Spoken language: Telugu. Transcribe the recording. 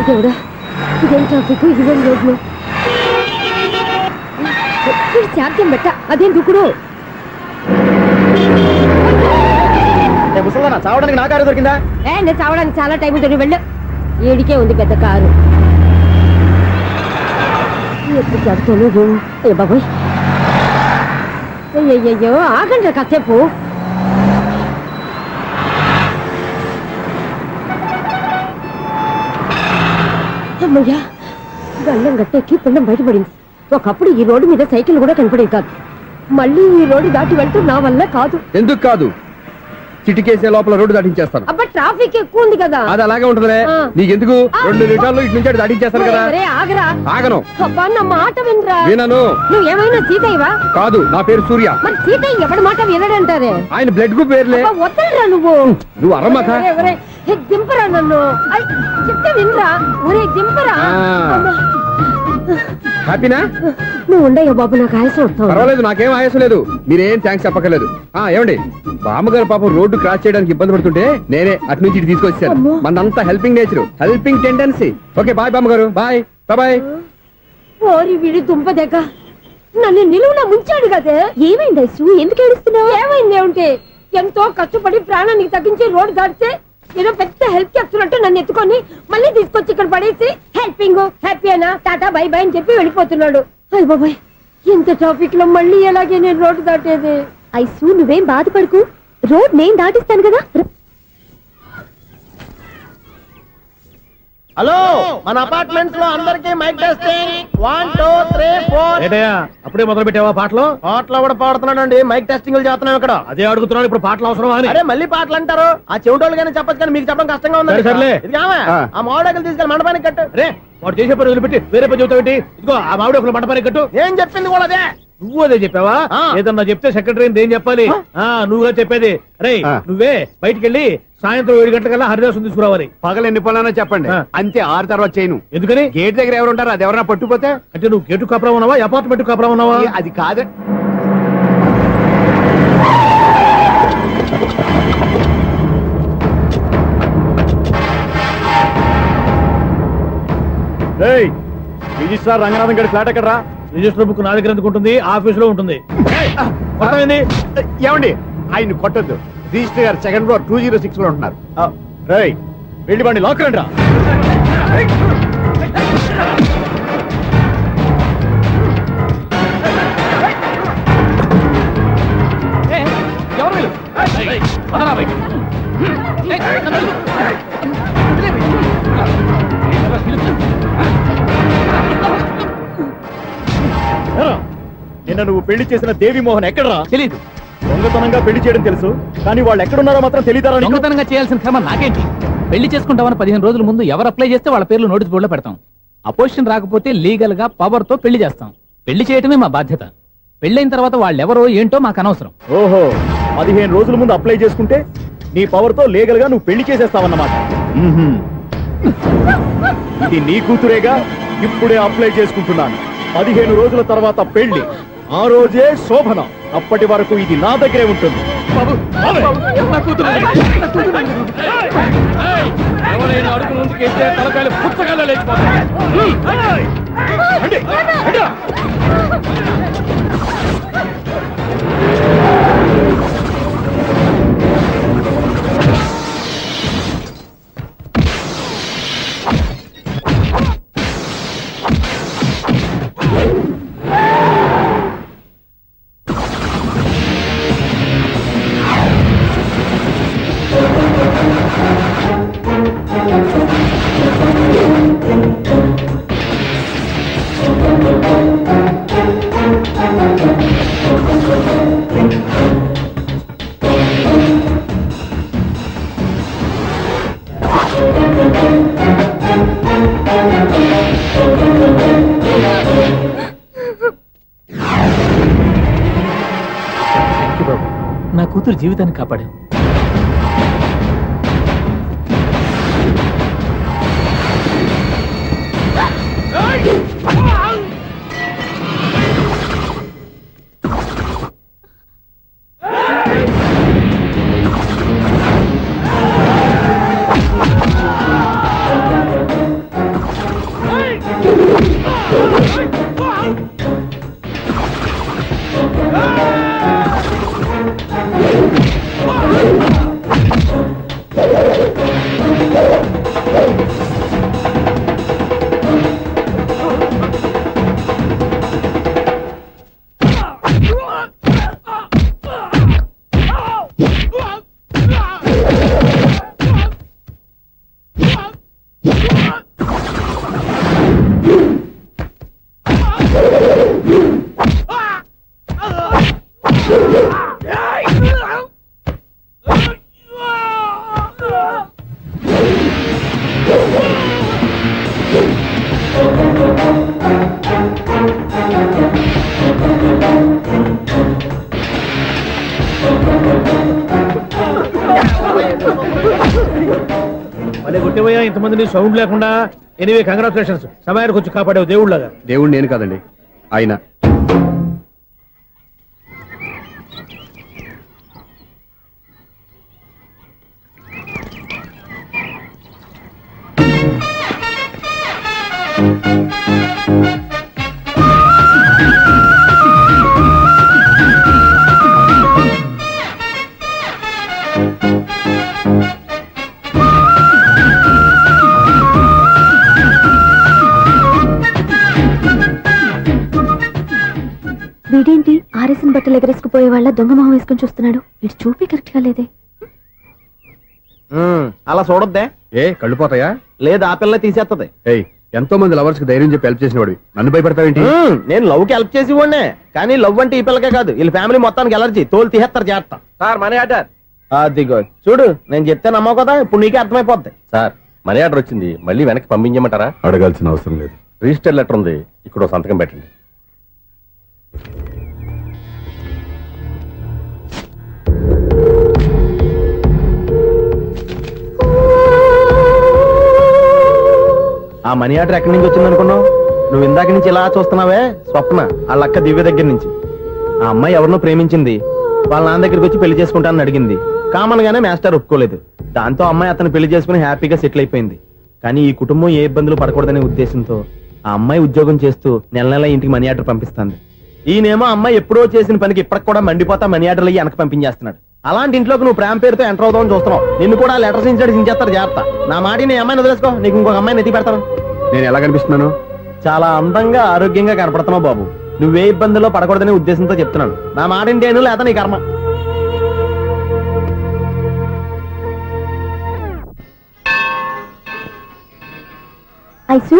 దేవుడా, ఇదేం ట్రాఫిక్, ఇదేం రోడ్లు. శాంతం పెట్ట, అదేం దుక్కుడు. ముసలన్నా చావడానికి నా కారు దొరికిందా? నేను చావడానికి చాలా టైం ఉంటుంది, వెళ్ళు. ఏడికే ఉంది పెద్ద కారు. ఎప్పుడు చదువుతాను ఏ బాబోయ్. అయ్యయ్యో, ఆగండి కాసేపు. అమ్మయ్యా, గల్లం గట్టెక్కి పిండం బయటపడింది. ఒకప్పుడు ఈ రోడ్డు మీద సైకిల్ కూడా కనపడేది కాదు. మళ్ళీ ఈ రోడ్డు దాటి వెళ్తూ నా వల్ల కాదు. ఎందుకు కాదు? చిటికేసే లోపల రోడ్డు దాటించేస్తాను. అబ్బా, ట్రాఫిక్ ఎక్కువ ఉంది కదా. అది అలాగే ఉంటుందిలే. నీకెందుకు? 2 నిమిషాల్లో ఇటు నుంచి దాటించేస్తాను కదా. ఆగరా. ఆగను. అబ్బా, నా మాట వినరా. వినను. నువ్వేమైనా సీతయ్యవా? కాదు, నా పేరు సూర్య. మరి సీతయ్య ఎవరి మాట వినడంటారే? ఆయన బ్లడ్ గ్రూప్ పేర్లే. వద్దరా నువ్వు అరమ్మక. దింపరా నన్ను. చెప్తే వినరా. ఒరే దింపరా. హ్యాపీనా? నువ్వు ఉండయ్యా బాబు, నాకు ఆయాసం వస్తావు. పర్వాలేదు, నాకేం ఆయాసం లేదు. మీరేం థ్యాంక్స్ చెప్పక్కర్లేదు. ఏమండి, బామ్మగారు పాపం రోడ్డు క్రాస్ చేయడానికి ఇబ్బంది పడుతుంటే నేనే అటు నుంచి ఇటు తీసుకొచ్చాను. మనంతా helping nature, helping tendency. Okay, bye బామ్మగారు. Bye bye. ఓరి వీడి దుంప దగ్గర నన్ను నిలువున ముంచాడు కదే. ఏమైంది ఐసు, ఎందుకు ఏడుస్తున్నావు? ఏమైంది ఏమిటి? ఎంతో కష్టపడి ప్రాణానికి తగ్గించి రోడ్డు దాటితే ఏదో పెద్ద హెల్ప్ చేస్తున్నట్టు నన్ను ఎత్తుకొని మళ్ళీ తీసుకొచ్చి ఇక్కడ పడేసి హెల్పింగ్ హ్యాపీ అయినా టాటా బై బై అని చెప్పి వెళ్ళిపోతున్నాడు. అయ్య బాబాయ్, ఇంత ట్రాఫిక్ లో మళ్ళీ ఎలాగే నేను రోడ్డు దాటేది? ఐసు, నువ్వేం బాధపడకు, రోడ్ నేను దాటిస్తాను కదా. హలో, మన అపార్ట్మెంట్స్ లో అందరికి మైక్ టెస్టింగ్. 1 2 3 4. అప్పుడే మొదలు పెట్టావా పాటలు? పాటలు కూడా పాడుతున్నాడు. మైక్ టెస్టింగ్ చేస్తున్నాం ఇక్కడ. అదే అడుగుతున్నాను, ఇప్పుడు పాటలు అవసరం అని. అరే మళ్ళీ పాటలు అంటారు. ఆ చెవిటోళ్ళు కానీ చెప్పచ్చు, కానీ మీకు చెప్పడం కష్టంగా ఉంది. సర్లే. ఆ మామిడాకులు తీసుకెళ్ళి మండపానికి కట్టు. రే, వాడు చేసే పని వదిలిపెట్టి వేరే పని చెబుతావు. ఇదిగో ఆ మామిడి ఒకరు మంటపానికి కట్టు. ఏం చెప్పింది కూడా అదే. నువ్వు అదే చెప్పావా? ఏదన్నా చెప్తే సెక్రటరీ ఏం చెప్పాలి? నువ్వుగా చెప్పేది. రే, నువ్వే బయటికి వెళ్ళి సాయంత్రం 7 గంటలకల్లా హరిదాసు తీసుకురావాలి. పగలు ఎన్ని పనులన్నా చెప్పండి, అంతే. 6 తర్వాత చేయను. ఎందుకని? గేట్ దగ్గర ఎవరు ఉంటారు, అది ఎవరన్నా పట్టుపోతే. అంటే నువ్వు గేటు కాపురం ఉన్నావా, అపార్ట్మెంట్ కాపురం ఉన్నావా? అది కాదు. రిజిస్ట్రార్ రంగనాథం గారి ఫ్లాట్ ఎక్కడరా? రిజిస్టర్ బుక్ నా దగ్గర ఎందుకు ఉంటుంది? ఆఫీస్ లో ఉంటుంది. ఏమండి, ఆయన కొట్టద్దు. రిజిస్టర్ గారు 2nd floor 206 లో ఉంటున్నారు. రేయ్, వెళ్ళి బండి లాక్ రండి రా. నిన్న నువ్వు పెళ్లి చేసిన దేవి మోహన్ ఎక్కడరా? తెలీదు. దొంగతనంగా పెళ్లి చేయడం తెలుసు, కానీ వాళ్ళు ఎక్కడున్నారో మాత్రం తెలియదారా? దొంగతనంగా చేయాల్సిన క్రమం నాకేంటి? పెళ్లి చేసుకుంటామని 15 రోజుల ముందు ఎవరు అప్లై చేస్తే వాళ్ళ పేర్లు నోటీస్ బోర్డులో పెడతాం. అపోజిషన్ రాకపోతే లీగల్ గా పవర్ తో పెళ్లి చేస్తాం. పెళ్లి చేయటమే మా బాధ్యత. పెళ్లైన తర్వాత వాళ్ళెవరో ఏంటో మాకు అనవసరం. ఓహో, 15 రోజుల ముందు అప్లై చేసుకుంటే నీ పవర్ తో లీగల్ గా నువ్వు పెళ్లి చేసేస్తావన్నమాట. ఇది నీ కూతురేగా, ఇప్పుడే అప్లై చేసుకుంటున్నాను. 15 రోజుల తర్వాత పెళ్లి, ఆ రోజే శోభన. అప్పటి వరకు ఇది నా దగ్గరే ఉంటుంది. ఎవరైనా అడుగు ముందుకేస్తే తలకాయలు పుచ్చకాయలు లేచిపోతాయి. నా కూతురు జీవితాన్ని కాపాడావు. మళ్ళీ గుట్టిపోయా ఇంతమందిని సౌండ్ లేకుండా. ఎనీవే కంగ్రాచులేషన్స్, సమయానికి వచ్చి కాపాడావు దేవుళ్ళగా. దేవుడు నేను కాదండి, ఆయన. వీడేంటి ఆరేసిన బట్టలు ఎగరేసుకుపోయే వాళ్ళ దొంగ మొహం వేసుకుని చూస్తున్నాడు. వీడు చూపి కరెక్ట్ గా లేదే. అలా చూడొద్దే. ఏ కళ్ళు పోతాయా? లేదు, ఆ పిల్ల తీసేస్తది. ఏయ్, ఎంతో మంది లవర్స్ కి ధైర్యం చెప్పి హెల్ప్ చేసిన వాడివి నన్ను భయపడతావేంటి? నేను లవ్ కి హెల్ప్ చేసి ఇవ్వండి, కానీ లవ్ అంటే ఈ పిల్లకే కాదు, వీళ్ళ ఫ్యామిలీ మొత్తానికి ఎలర్జీ. తోలు తీసేస్తారు చేస్తా. Sir money order. అదిగో చూడు, నేను చెప్తే నమ్మవు కదా, ఇప్పుడు నీకే అర్థమైపోద్ది. సార్ మనీ ఆర్డర్ వచ్చింది, మళ్ళీ వెనక్కి పంపించమంటారా? అడగాల్సిన అవసరం లేదు. రిజిస్టర్ లెటర్ ఉంది, ఇక్కడ ఓ సంతకం పెట్టండి. ఆ మనీ ఆర్డర్ ఎక్కడి నుంచి వచ్చింది అనుకున్నావు? నువ్వు ఇందాక నుంచి ఇలా చూస్తున్నావే, స్వప్న వాళ్ళ అక్క దివ్య దగ్గర నుంచి. ఆ అమ్మాయి ఎవరినో ప్రేమించింది, వాళ్ళ నాన్న దగ్గరికి వచ్చి పెళ్లి చేసుకుంటానని అడిగింది. కామన్ గానే మాస్టర్ ఒప్పుకోలేదు. దాంతో అమ్మాయి అతను పెళ్లి చేసుకుని హ్యాపీగా సెటిల్ అయిపోయింది. కానీ ఈ కుటుంబం ఏ ఇబ్బందులు పడకూడదనే ఉద్దేశంతో ఆ అమ్మాయి ఉద్యోగం చేస్తూ నెల నెల ఇంటికి మనీ ఆర్డర్ పంపిస్తుంది. ఈయనేమో అమ్మాయి ఎప్పుడో చేసిన పనికి ఇప్పటికి కూడా మండిపోతా మనీ ఆర్డర్లు వెనక పంపించేస్తున్నాడు. అలాంటి ఇంట్లోకి నువ్వు ప్రేమ పేరుతో ఎంటర్ అవుతావని చూస్తున్నావు. నిన్ను కూడా లెటర్స్ ఇన్సైడ్ సించేస్తారు జాగ్రత్త. నా మాట నీ అమ్మాయిని వదిలేసుకో, నీకు ఇంకొక అమ్మాయిని ఎత్తి పెడతాను. నేను ఎలా కనిపిస్తున్నాను? చాలా అందంగా ఆరోగ్యంగా కనపడుతున్నావు బాబు. నువ్వే ఇబ్బందుల్లో పడకూడదనే ఉద్దేశంతో చెప్తున్నాను. నా మాట ఏంటేను లేదా నీ కర్మ. ఐసు